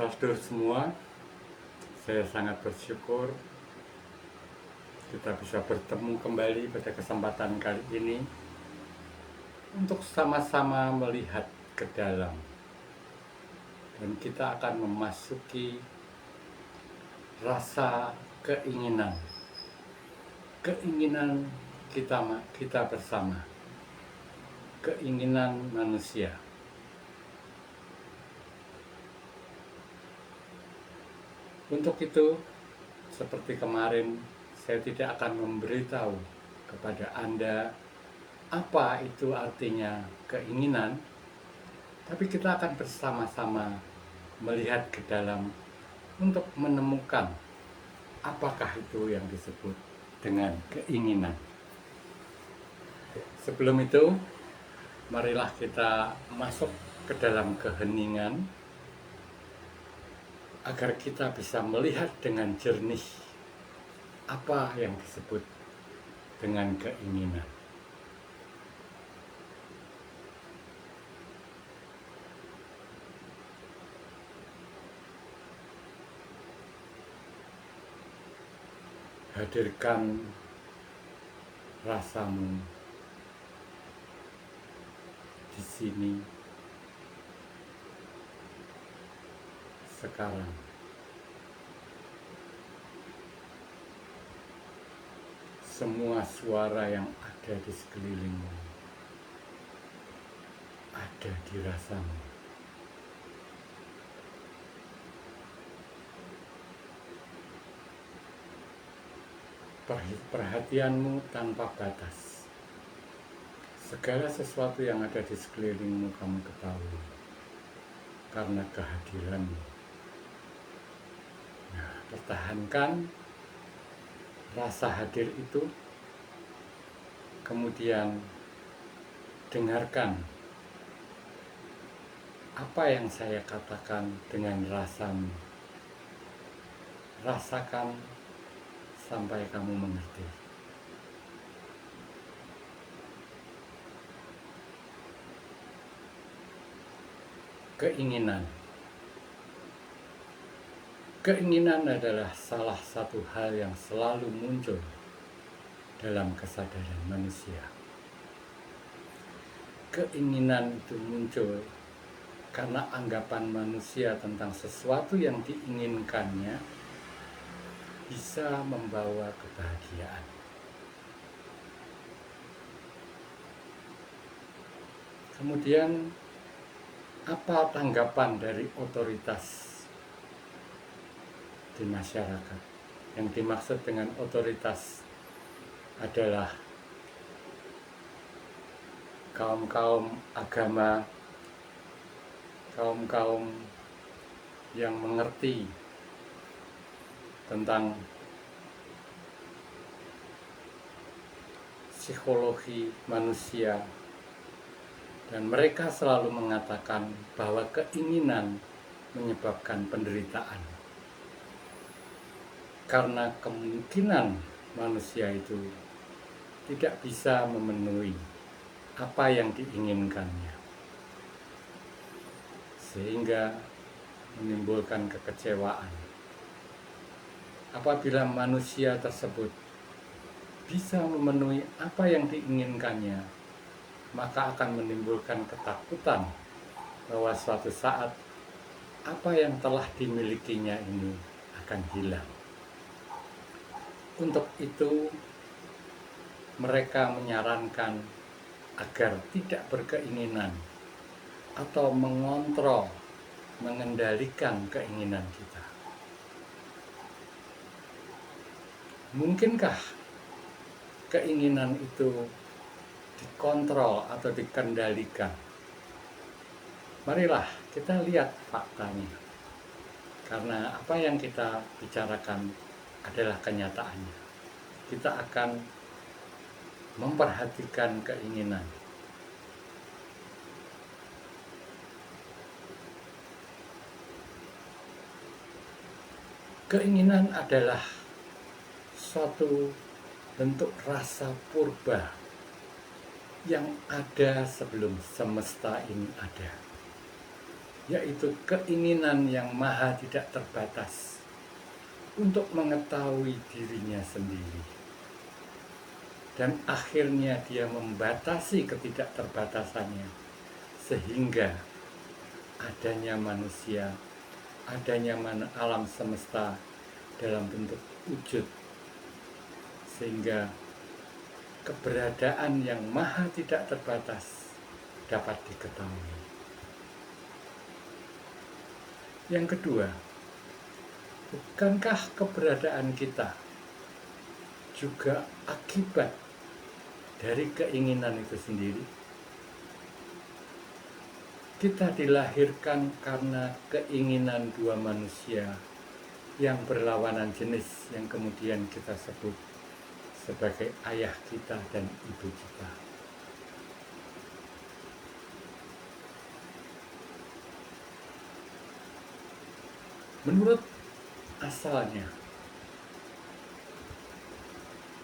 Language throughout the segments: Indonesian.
Saudara semua, saya sangat bersyukur kita bisa bertemu kembali pada kesempatan kali ini untuk sama-sama melihat ke dalam, dan kita akan memasuki rasa keinginan kita bersama, keinginan manusia. Untuk itu, seperti kemarin, saya tidak akan memberitahu kepada Anda apa itu artinya keinginan, tapi kita akan bersama-sama melihat ke dalam untuk menemukan apakah itu yang disebut dengan keinginan. Sebelum itu, marilah kita masuk ke dalam keheningan agar kita bisa melihat dengan jernih apa yang disebut dengan keinginan. Hadirkan rasamu di sini sekarang. Semua suara yang ada di sekelilingmu ada di rasamu. Perhatianmu tanpa batas. Segala sesuatu yang ada di sekelilingmu kamu ketahui karena kehadiranmu. Nah, pertahankan rasa hadir itu, kemudian dengarkan apa yang saya katakan dengan rasamu. Rasakan sampai kamu mengerti. Keinginan adalah salah satu hal yang selalu muncul dalam kesadaran manusia. Keinginan itu muncul karena anggapan manusia tentang sesuatu yang diinginkannya bisa membawa kebahagiaan. Kemudian, apa tanggapan dari otoritas di masyarakat? Yang dimaksud dengan otoritas adalah kaum-kaum agama, kaum-kaum yang mengerti tentang psikologi manusia, dan mereka selalu mengatakan bahwa keinginan menyebabkan penderitaan. Karena kemungkinan manusia itu tidak bisa memenuhi apa yang diinginkannya, sehingga menimbulkan kekecewaan. Apabila manusia tersebut bisa memenuhi apa yang diinginkannya, maka akan menimbulkan ketakutan bahwa suatu saat apa yang telah dimilikinya ini akan hilang. Untuk itu, mereka menyarankan agar tidak berkeinginan atau mengontrol, mengendalikan keinginan kita. Mungkinkah keinginan itu dikontrol atau dikendalikan? Marilah kita lihat faktanya, karena apa yang kita bicarakan adalah kenyataannya. Kita akan memperhatikan keinginan. Keinginan adalah suatu bentuk rasa purba yang ada sebelum semesta ini ada. yaitu keinginan yang maha tidak terbatas untuk mengetahui dirinya sendiri. Dan akhirnya dia membatasi ketidakterbatasannya, sehingga adanya manusia, adanya alam semesta dalam bentuk wujud, sehingga keberadaan yang maha tidak terbatas dapat diketahui. Yang kedua, bukankah keberadaan kita juga akibat dari keinginan itu sendiri? Kita dilahirkan karena keinginan dua manusia yang berlawanan jenis, yang kemudian kita sebut sebagai ayah kita dan ibu kita. Menurut asalnya,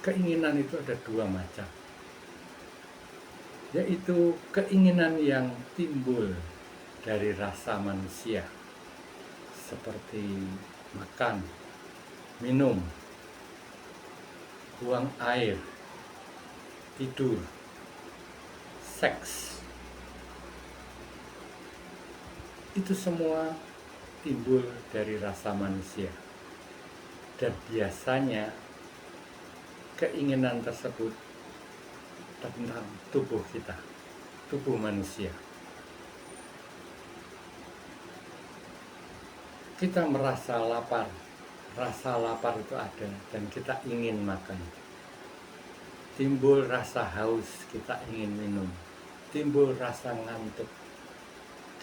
keinginan itu ada dua macam, yaitu keinginan yang timbul dari rasa manusia, seperti makan, minum, buang air, tidur, seks. Itu semua timbul dari rasa manusia. Dan biasanya keinginan tersebut tentang tubuh kita, tubuh manusia. Kita merasa lapar, rasa lapar itu ada dan kita ingin makan. Timbul rasa haus, kita ingin minum. Timbul rasa ngantuk,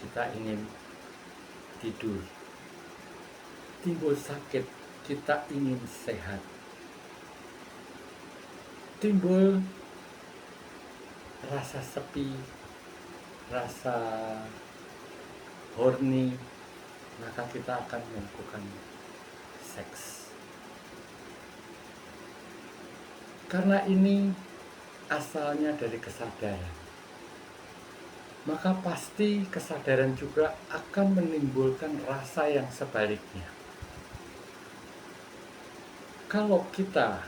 kita ingin tidur. Timbul sakit, kita ingin sehat. Timbul rasa sepi, rasa horny, maka kita akan melakukan seks. Karena ini asalnya dari kesadaran, maka pasti kesadaran juga akan menimbulkan rasa yang sebaliknya. Kalau kita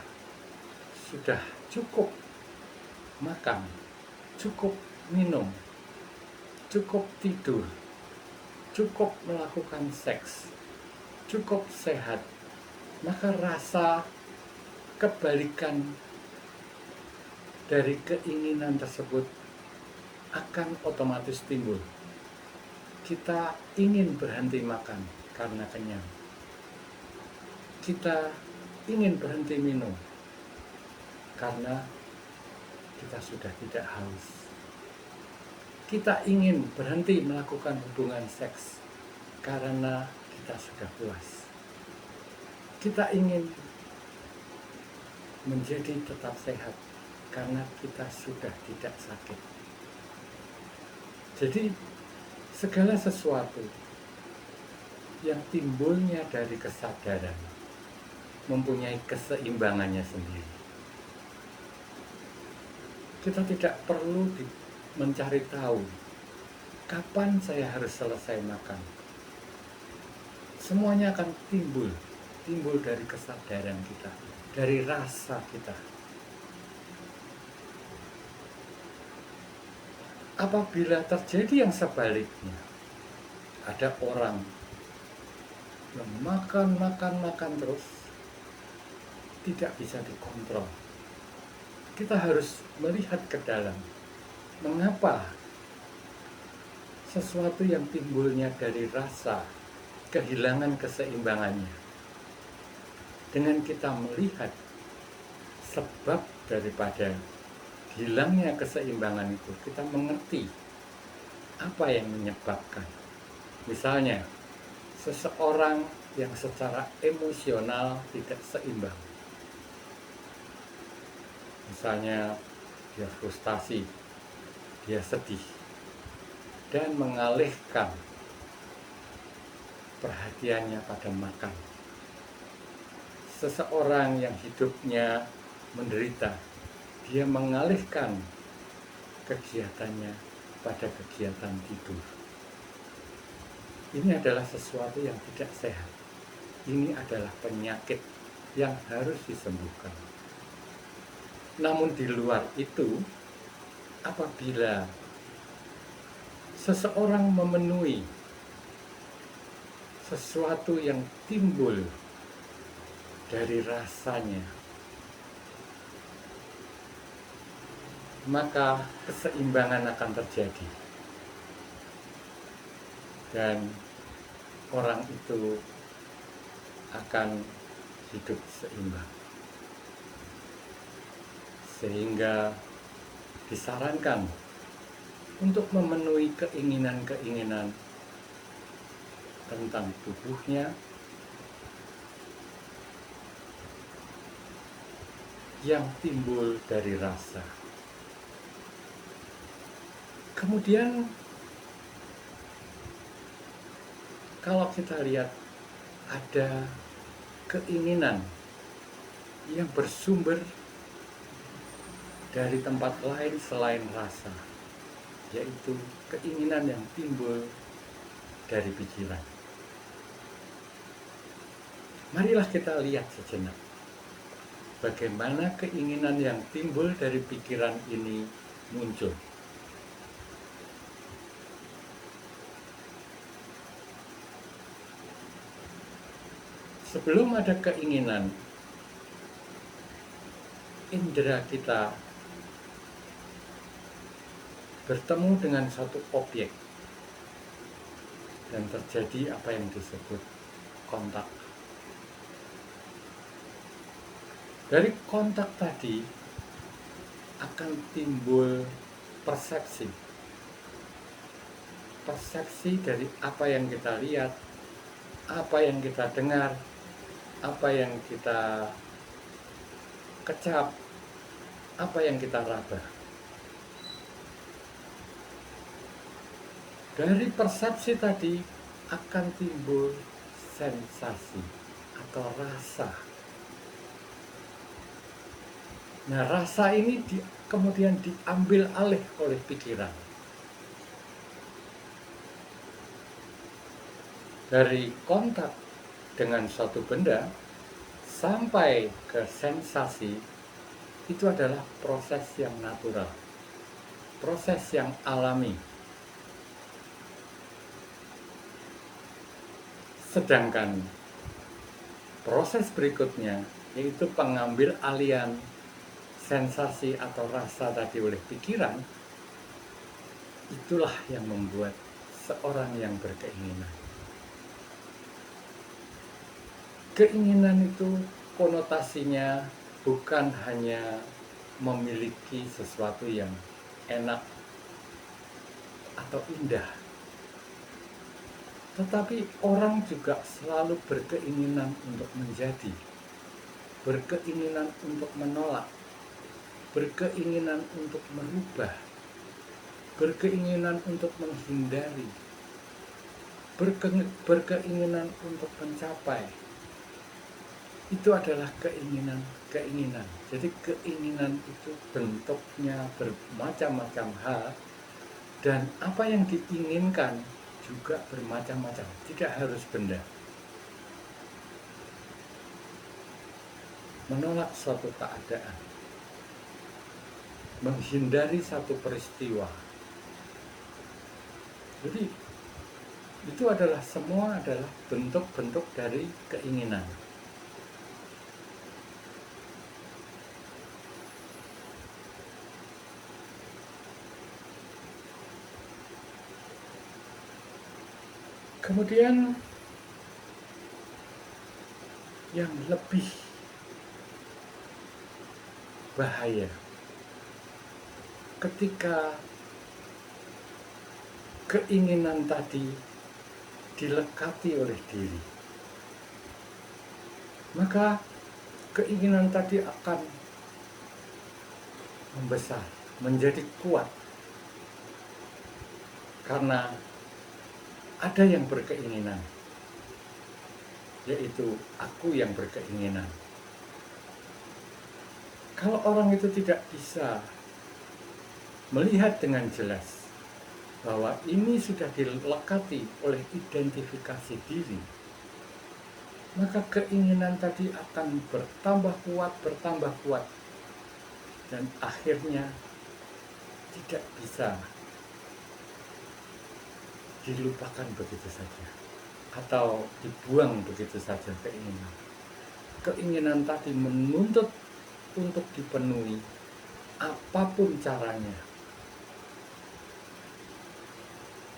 sudah cukup makan, cukup minum, cukup tidur, cukup melakukan seks, cukup sehat, maka rasa kebalikan dari keinginan tersebut akan otomatis timbul. Kita ingin berhenti makan karena kenyang. Kita ingin berhenti minum karena kita sudah tidak haus. Kita ingin berhenti melakukan hubungan seks karena kita sudah puas. Kita ingin menjadi tetap sehat karena kita sudah tidak sakit. Jadi segala sesuatu yang timbulnya dari kesadaran mempunyai keseimbangannya sendiri. Kita tidak perlu mencari tahu kapan saya harus selesai makan. Semuanya akan timbul dari kesadaran kita, dari rasa kita. Apabila terjadi yang sebaliknya, ada orang yang makan terus, tidak bisa dikontrol. Kita harus melihat ke dalam. Mengapa sesuatu yang timbulnya dari rasa kehilangan keseimbangannya? Dengan kita melihat sebab daripada hilangnya keseimbangan itu, kita mengerti apa yang menyebabkan. Misalnya, seseorang yang secara emosional tidak seimbang. Misalnya, dia frustasi, dia sedih, dan mengalihkan perhatiannya pada makan. Seseorang yang hidupnya menderita, dia mengalihkan kegiatannya pada kegiatan tidur. Ini adalah sesuatu yang tidak sehat. Ini adalah penyakit yang harus disembuhkan. Namun di luar itu, apabila seseorang memenuhi sesuatu yang timbul dari rasanya, maka keseimbangan akan terjadi dan orang itu akan hidup seimbang. Sehingga disarankan untuk memenuhi keinginan-keinginan tentang tubuhnya yang timbul dari rasa. Kemudian kalau kita lihat ada keinginan yang bersumber dari tempat lain selain rasa, yaitu keinginan yang timbul dari pikiran. Marilah kita lihat sejenak bagaimana keinginan yang timbul dari pikiran ini muncul. Sebelum ada keinginan, indera kita bertemu dengan satu objek dan terjadi apa yang disebut kontak. Dari kontak tadi akan timbul persepsi. Persepsi dari apa yang kita lihat, apa yang kita dengar, apa yang kita kecap, apa yang kita raba. Dari persepsi tadi akan timbul sensasi atau rasa. Nah, rasa ini kemudian diambil alih oleh pikiran. Dari kontak dengan suatu benda sampai ke sensasi, itu adalah proses yang natural, proses yang alami. Sedangkan proses berikutnya, yaitu pengambil alian sensasi atau rasa tadi oleh pikiran, itulah yang membuat seorang yang berkeinginan. Keinginan itu konotasinya bukan hanya memiliki sesuatu yang enak atau indah, tetapi orang juga selalu berkeinginan untuk menjadi, berkeinginan untuk menolak, berkeinginan untuk merubah, berkeinginan untuk menghindari, berkeinginan untuk mencapai. Itu adalah keinginan. Jadi keinginan itu bentuknya bermacam-macam hal, dan apa yang diinginkan juga bermacam-macam, tidak harus benda. Menolak suatu keadaan, menghindari satu peristiwa. Jadi itu adalah semua adalah bentuk-bentuk dari keinginan. Kemudian yang lebih bahaya ketika keinginan tadi dilekati oleh diri, maka keinginan tadi akan membesar, menjadi kuat, karena ada yang berkeinginan, yaitu aku yang berkeinginan. Kalau orang itu tidak bisa melihat dengan jelas bahwa ini sudah dilekati oleh identifikasi diri, maka keinginan tadi akan bertambah kuat, dan akhirnya tidak bisa dilupakan begitu saja atau dibuang begitu saja keinginan. Keinginan tadi menuntut untuk dipenuhi apapun caranya.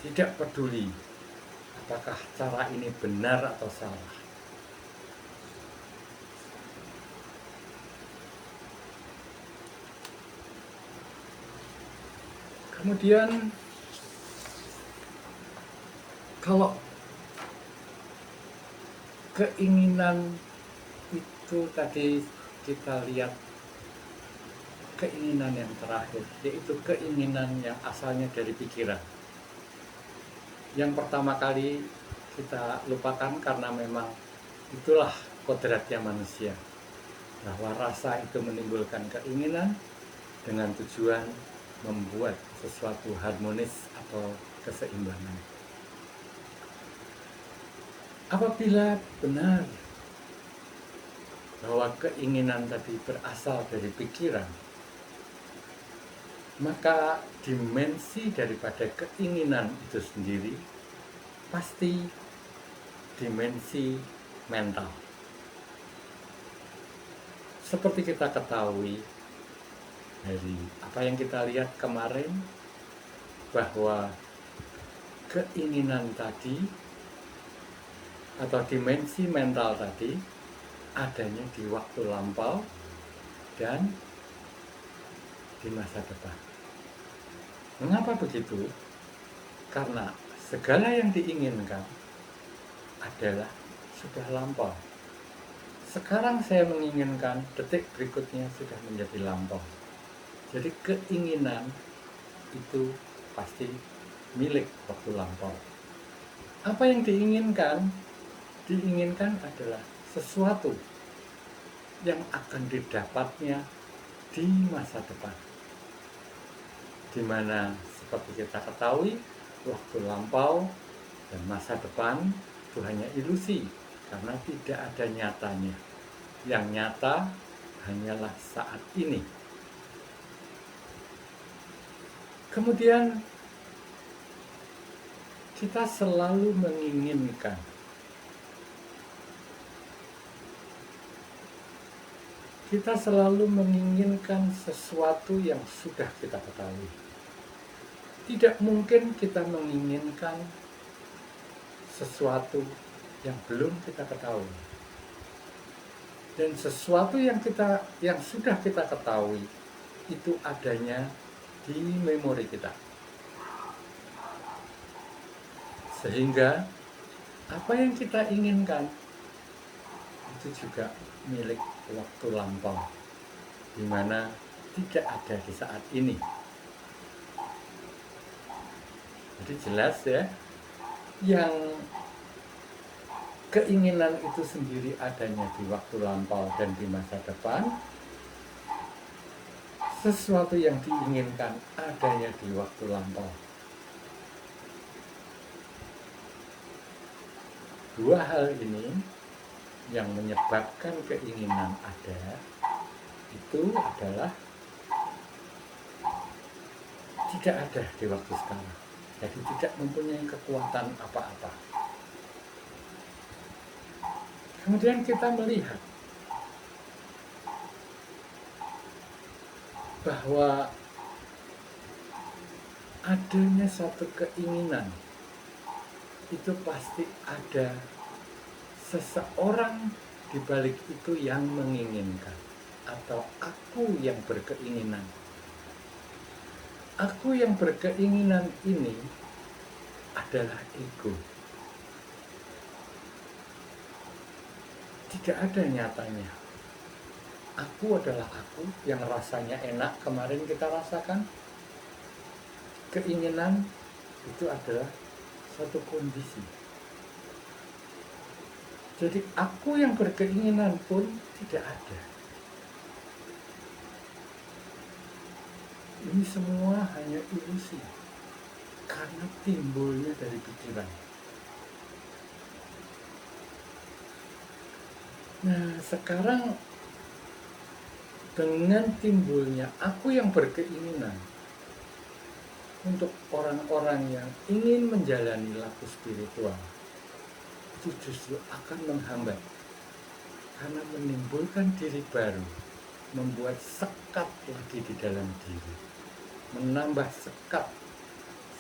Tidak peduli apakah cara ini benar atau salah. Kemudian kalau keinginan itu tadi kita lihat keinginan yang terakhir, yaitu keinginan yang asalnya dari pikiran. Yang pertama kali kita lupakan karena memang itulah kodratnya manusia, bahwa rasa itu menimbulkan keinginan dengan tujuan membuat sesuatu harmonis atau keseimbangan. Apabila benar bahwa keinginan tadi berasal dari pikiran, maka dimensi daripada keinginan itu sendiri pasti dimensi mental. Seperti kita ketahui dari apa yang kita lihat kemarin, bahwa keinginan tadi atau dimensi mental tadi adanya di waktu lampau dan di masa depan. Mengapa begitu? Karena segala yang diinginkan adalah sudah lampau. Sekarang saya menginginkan, detik berikutnya sudah menjadi lampau. Jadi keinginan itu pasti milik waktu lampau. Apa yang diinginkan? Diinginkan adalah sesuatu yang akan didapatnya di masa depan, di mana seperti kita ketahui, waktu lampau dan masa depan itu hanya ilusi karena tidak ada nyatanya. Yang nyata hanyalah saat ini. Kemudian kita selalu menginginkan sesuatu yang sudah kita ketahui. Tidak mungkin kita menginginkan sesuatu yang belum kita ketahui. Dan sesuatu yang sudah kita ketahui itu adanya di memori kita. Sehingga apa yang kita inginkan itu juga milik waktu lampau, di mana tidak ada di saat ini. Jadi jelas ya, yang keinginan itu sendiri adanya di waktu lampau dan di masa depan. Sesuatu yang diinginkan adanya di waktu lampau. Dua hal ini yang menyebabkan keinginan ada itu adalah tidak ada di waktu sekarang. Jadi tidak mempunyai kekuatan apa-apa. Kemudian kita melihat bahwa adanya satu keinginan itu pasti ada seseorang di balik itu yang menginginkan, atau aku yang berkeinginan. Aku yang berkeinginan ini adalah ego. Tidak ada nyatanya. Aku adalah aku yang rasanya enak, kemarin kita rasakan. Keinginan itu adalah satu kondisi. Jadi aku yang berkeinginan pun tidak ada. Ini semua hanya ilusi. Karena timbulnya dari pikiran. Nah, sekarang dengan timbulnya aku yang berkeinginan untuk orang-orang yang ingin menjalani laku spiritual, itu justru akan menghambat karena menimbulkan diri baru, membuat sekat lagi di dalam diri, menambah sekat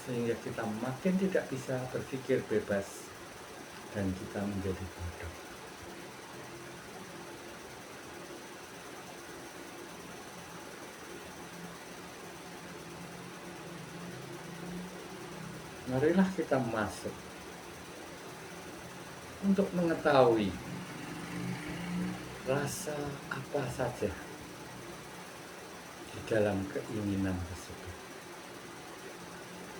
sehingga kita makin tidak bisa berpikir bebas dan kita menjadi bodoh. Marilah kita masuk untuk mengetahui rasa apa saja di dalam keinginan tersebut.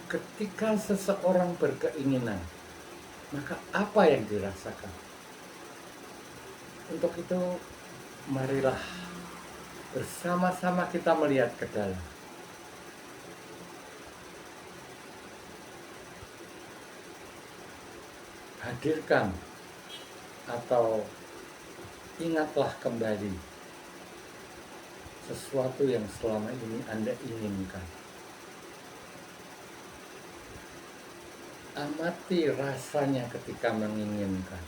Ketika seseorang berkeinginan, maka apa yang dirasakan? Untuk itu, marilah bersama-sama kita melihat ke dalam. Hadirkan atau ingatlah kembali sesuatu yang selama ini Anda inginkan. Amati rasanya ketika menginginkan.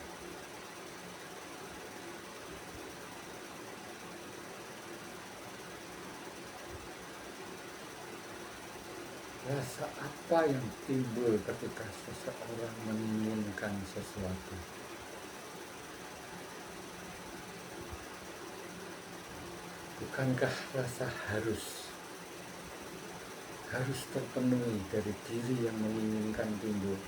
Rasa apa yang timbul ketika seseorang menginginkan sesuatu? Bukankah rasa harus terpenuhi dari diri yang menginginkan timbul?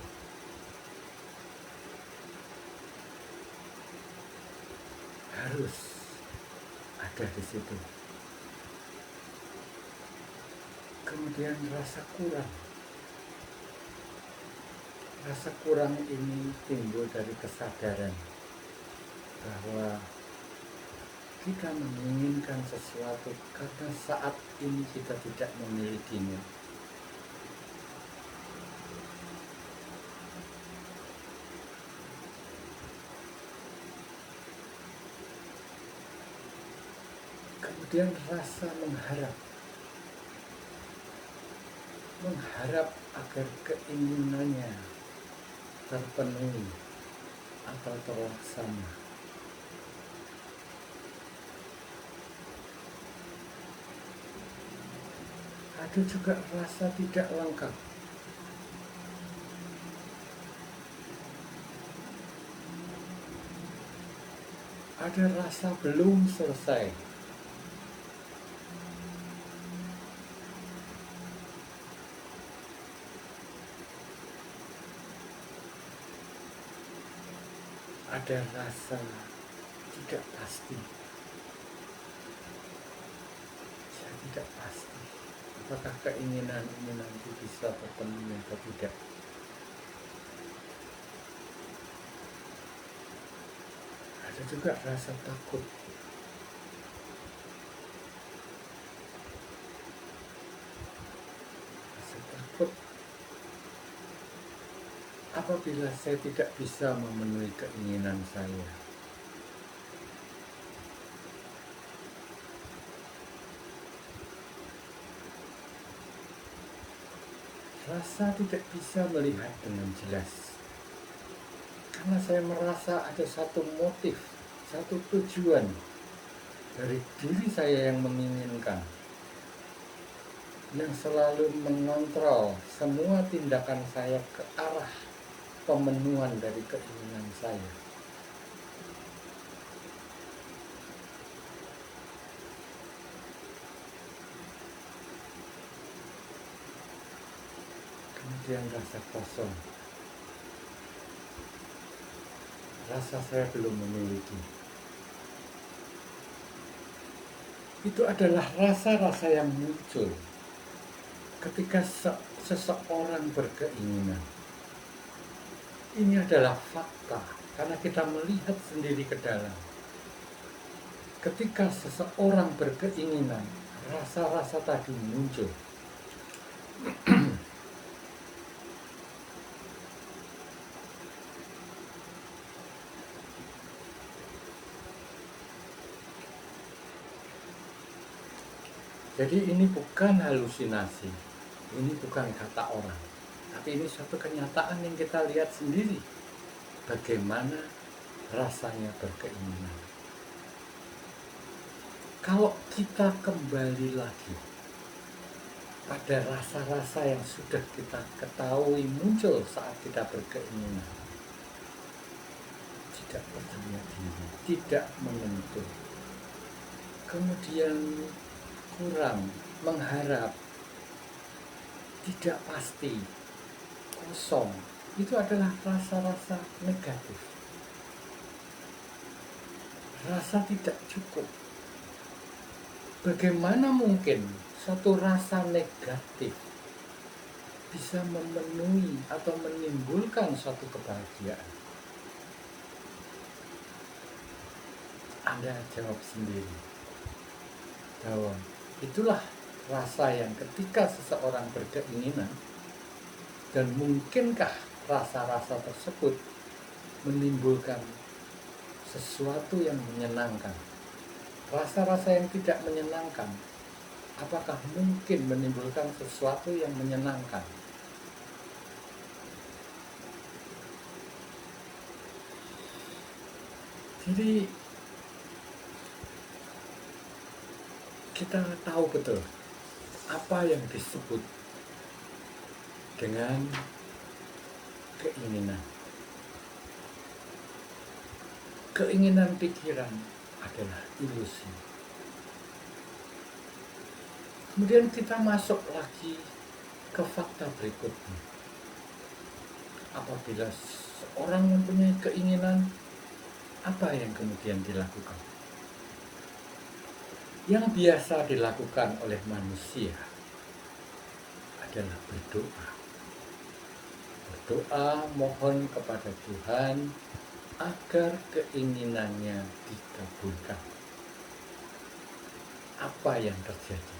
Harus ada di situ. Kemudian rasa kurang ini timbul dari kesadaran bahwa kita menginginkan sesuatu karena saat ini kita tidak memilikinya. Kemudian rasa mengharap agar keinginannya terpenuhi atau terlaksana. Ada juga rasa tidak lengkap. Ada rasa belum selesai. Ada rasa tidak pasti. Saya tidak pasti apakah keinginan ini nanti bisa terpenuhi atau tidak. Ada juga rasa takut. Rasa takut apabila saya tidak bisa memenuhi keinginan saya. Rasa tidak bisa melihat dengan jelas. Karena saya merasa ada satu motif, satu tujuan dari diri saya yang menginginkan, yang selalu mengontrol semua tindakan saya ke arah pemenuhan dari keinginan saya. Kemudian rasa kosong. Rasa saya belum memiliki. Itu adalah rasa-rasa yang muncul ketika seseorang berkeinginan. Ini adalah fakta, karena kita melihat sendiri ke dalam. Ketika seseorang berkeinginan, rasa-rasa tadi muncul. Jadi ini bukan halusinasi, ini bukan kata orang, tapi ini suatu kenyataan yang kita lihat sendiri. Bagaimana rasanya berkeinginan. Kalau kita kembali lagi pada rasa-rasa yang sudah kita ketahui muncul saat kita berkeinginan, tidak percaya diri, tidak menentu, kemudian kurang, mengharap, tidak pasti, kosong, itu adalah rasa-rasa negatif. Rasa tidak cukup. Bagaimana mungkin satu rasa negatif bisa memenuhi atau menimbulkan suatu kebahagiaan? Anda jawab sendiri bahwa itulah rasa yang ketika seseorang berkeinginan, dan mungkinkah rasa-rasa tersebut menimbulkan sesuatu yang menyenangkan? Rasa-rasa yang tidak menyenangkan, apakah mungkin menimbulkan sesuatu yang menyenangkan? Jadi kita tahu betul apa yang disebut dengan keinginan. Keinginan pikiran adalah ilusi. Kemudian kita masuk lagi ke fakta berikutnya. Apabila seorang mempunyai keinginan, apa yang kemudian dilakukan? Yang biasa dilakukan oleh manusia adalah berdoa. Berdoa mohon kepada Tuhan agar keinginannya dikabulkan. Apa yang terjadi?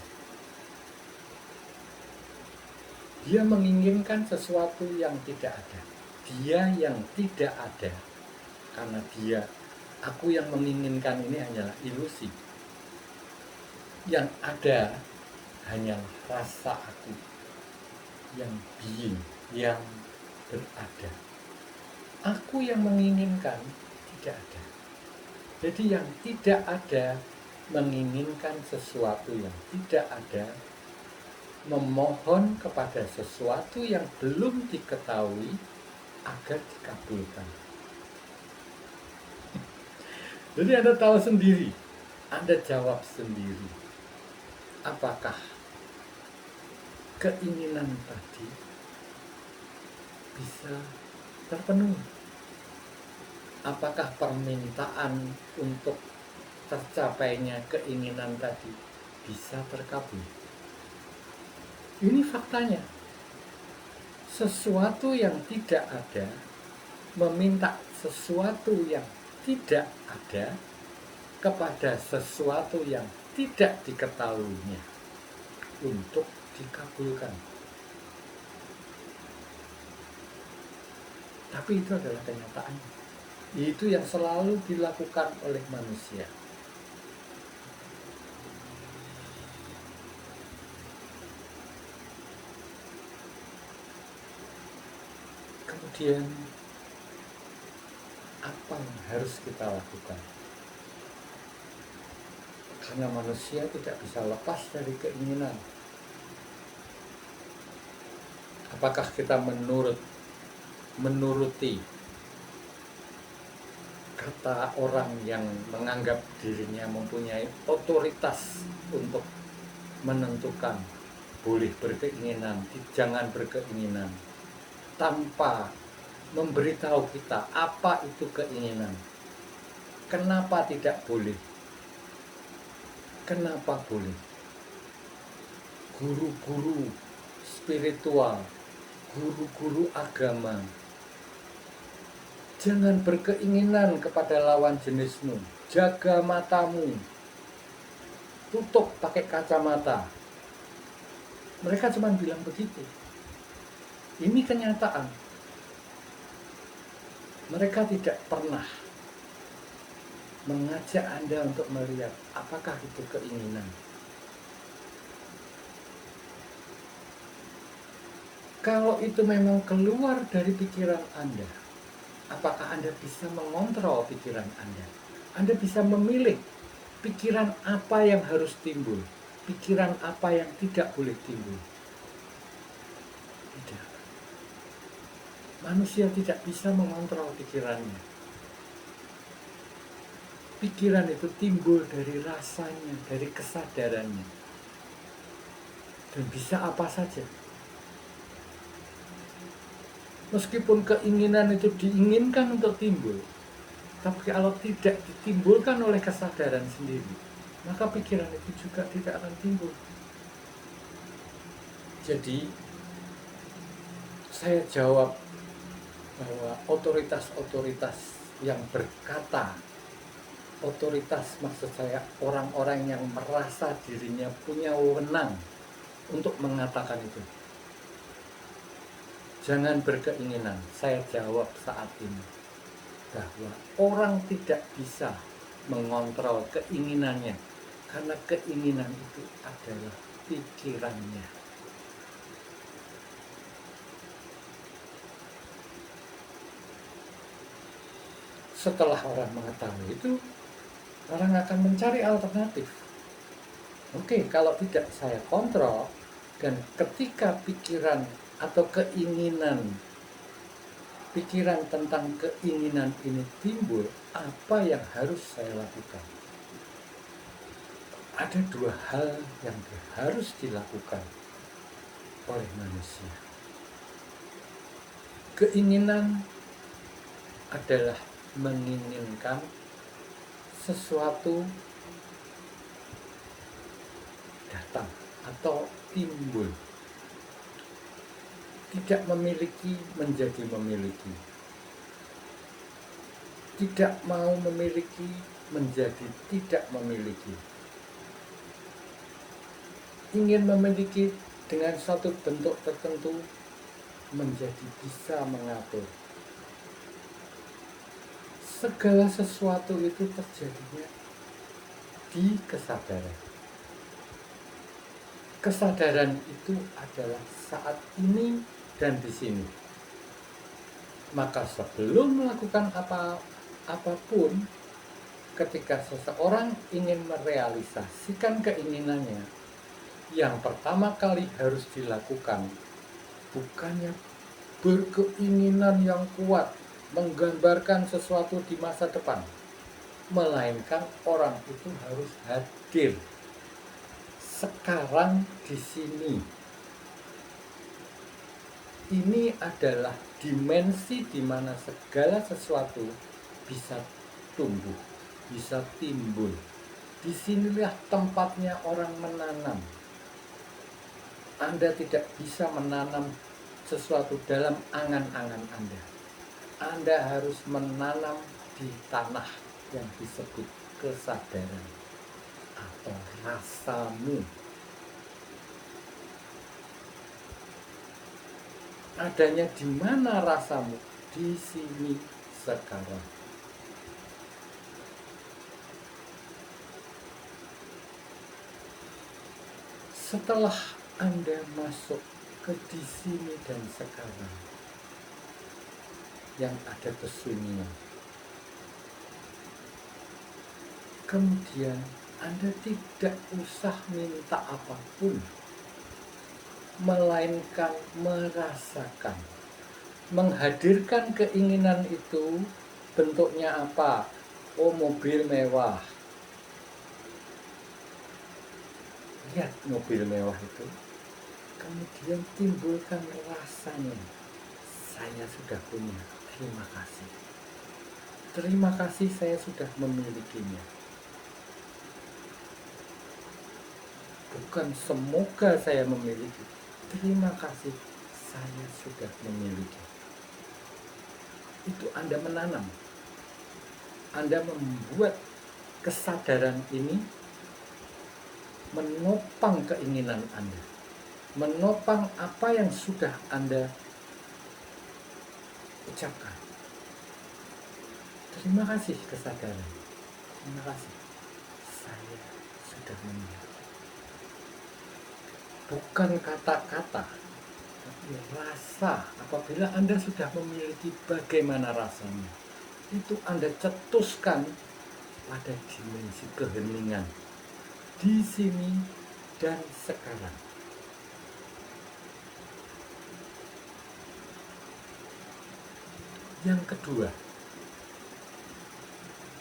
Dia menginginkan sesuatu yang tidak ada. Dia yang tidak ada. Karena aku yang menginginkan ini hanyalah ilusi. Yang ada hanyalah rasa aku yang being, yang berada. Aku yang menginginkan tidak ada. Jadi yang tidak ada menginginkan sesuatu yang tidak ada, memohon kepada sesuatu yang belum diketahui agar dikabulkan. Jadi Anda tahu sendiri, Anda jawab sendiri, apakah keinginan tadi bisa terpenuhi? Apakah permintaan untuk tercapainya keinginan tadi bisa terkabul? Ini faktanya. Sesuatu yang tidak ada meminta sesuatu yang tidak ada kepada sesuatu yang tidak diketahuinya untuk dikabulkan. Tapi itu adalah kenyataannya. Itu yang selalu dilakukan oleh manusia. Kemudian apa yang harus kita lakukan? Karena manusia tidak bisa lepas dari keinginan. Apakah kita menuruti kata orang yang menganggap dirinya mempunyai otoritas untuk menentukan boleh berkeinginan, jangan berkeinginan, tanpa memberitahu kita apa itu keinginan, kenapa tidak boleh, kenapa boleh? Guru-guru spiritual, guru-guru agama, jangan berkeinginan kepada lawan jenismu, jaga matamu, tutup pakai kacamata. Mereka cuma bilang begitu. Ini kenyataan. Mereka tidak pernah mengajak Anda untuk melihat apakah itu keinginan. Kalau itu memang keluar dari pikiran Anda, apakah Anda bisa mengontrol pikiran Anda? Anda bisa memilih pikiran apa yang harus timbul, pikiran apa yang tidak boleh timbul. Tidak. Manusia tidak bisa mengontrol pikirannya. Pikiran itu timbul dari rasanya, dari kesadarannya. Dan bisa apa saja. Meskipun keinginan itu diinginkan untuk timbul, tapi kalau tidak ditimbulkan oleh kesadaran sendiri, maka pikiran itu juga tidak akan timbul. Jadi, saya jawab bahwa otoritas-otoritas yang berkata, otoritas maksud saya orang-orang yang merasa dirinya punya wewenang untuk mengatakan itu. Jangan berkeinginan. Saya jawab saat ini bahwa orang tidak bisa mengontrol keinginannya, karena keinginan itu adalah pikirannya. Setelah orang mengetahui itu, orang akan mencari alternatif. Oke, kalau tidak saya kontrol, dan ketika pikiran atau pikiran tentang keinginan ini timbul, apa yang harus saya lakukan? Ada dua hal yang harus dilakukan oleh manusia. Keinginan adalah menginginkan sesuatu datang atau timbul. Tidak memiliki menjadi memiliki. Tidak mau memiliki menjadi tidak memiliki. Ingin memiliki dengan satu bentuk tertentu menjadi bisa mengatur. Segala sesuatu itu terjadinya di kesadaran. Kesadaran itu adalah saat ini dan di sini. Maka sebelum melakukan apapun, ketika seseorang ingin merealisasikan keinginannya, yang pertama kali harus dilakukan bukannya berkeinginan yang kuat menggambarkan sesuatu di masa depan, melainkan orang itu harus hadir sekarang di sini. Ini adalah dimensi di mana segala sesuatu bisa tumbuh, bisa timbul. Disinilah tempatnya orang menanam. Anda tidak bisa menanam sesuatu dalam angan-angan Anda. Anda harus menanam di tanah yang disebut kesadaran atau rasamu. Adanya di mana rasamu? Di sini sekarang. Setelah Anda masuk ke di sini dan sekarang, yang ada kesunyian, kemudian Anda tidak usah minta apapun, melainkan merasakan, menghadirkan keinginan itu. Bentuknya apa? Oh, mobil mewah. Lihat mobil mewah itu, kemudian timbulkan rasanya, saya sudah punya, terima kasih. Terima kasih saya sudah memilikinya. Bukan semoga saya memiliki, terima kasih saya sudah memiliki. Itu Anda menanam. Anda membuat kesadaran ini menopang keinginan Anda, menopang apa yang sudah Anda ucapkan. Terima kasih kesadaran. Terima kasih. Saya sudah memiliki. Bukan kata-kata, Tapi rasa, apabila Anda sudah memiliki bagaimana rasanya, itu Anda cetuskan pada dimensi keheningan di sini dan sekarang. Yang kedua,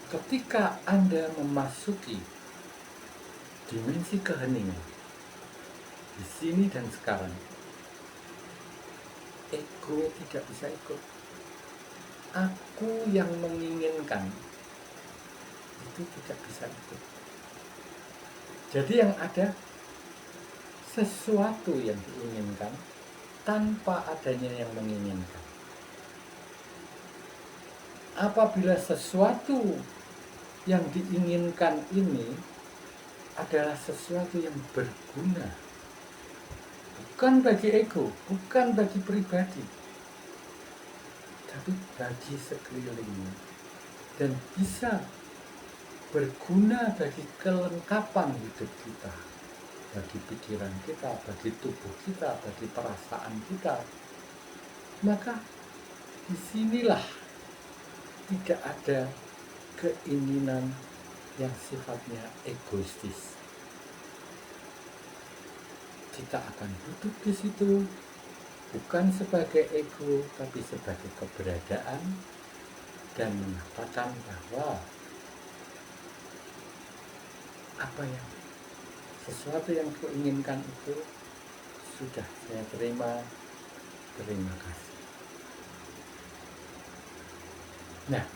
ketika Anda memasuki dimensi keheningan di sini dan sekarang, ego tidak bisa ikut. Aku yang menginginkan itu tidak bisa ikut. Jadi yang ada sesuatu yang diinginkan tanpa adanya yang menginginkan. Apabila sesuatu yang diinginkan ini adalah sesuatu yang berguna, bukan bagi ego, bukan bagi pribadi, tapi bagi sekelilingnya, dan bisa berguna bagi kelengkapan hidup kita, bagi pikiran kita, bagi tubuh kita, bagi perasaan kita, maka disinilah tidak ada keinginan yang sifatnya egoistis. Kita akan duduk di situ bukan sebagai ego, tapi sebagai keberadaan, dan mengatakan bahwa apa yang sesuatu yang kuinginkan itu sudah saya terima kasih. Nah,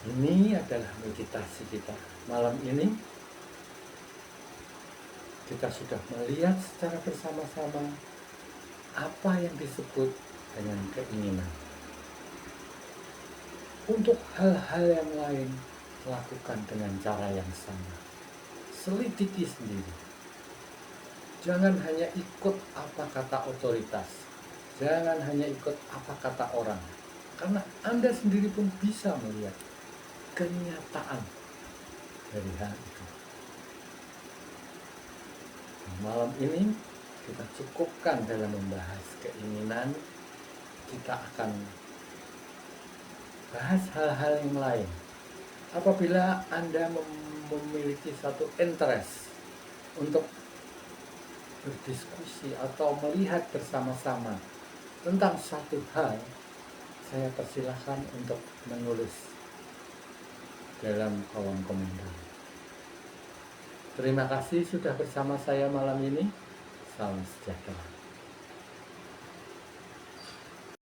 ini adalah meditasi kita malam ini. Kita sudah melihat secara bersama-sama apa yang disebut dengan keinginan. Untuk hal-hal yang lain, lakukan dengan cara yang sama. Selidiki sendiri. Jangan hanya ikut apa kata otoritas. Jangan hanya ikut apa kata orang. Karena Anda sendiri pun bisa melihat kenyataan dari hal itu. Malam ini kita cukupkan dalam membahas keinginan. Kita akan bahas hal-hal yang lain. Apabila Anda memiliki satu interest untuk berdiskusi atau melihat bersama-sama tentang satu hal, saya persilahkan untuk menulis dalam kolom komentar. Terima kasih sudah bersama saya malam ini. Salam sejahtera.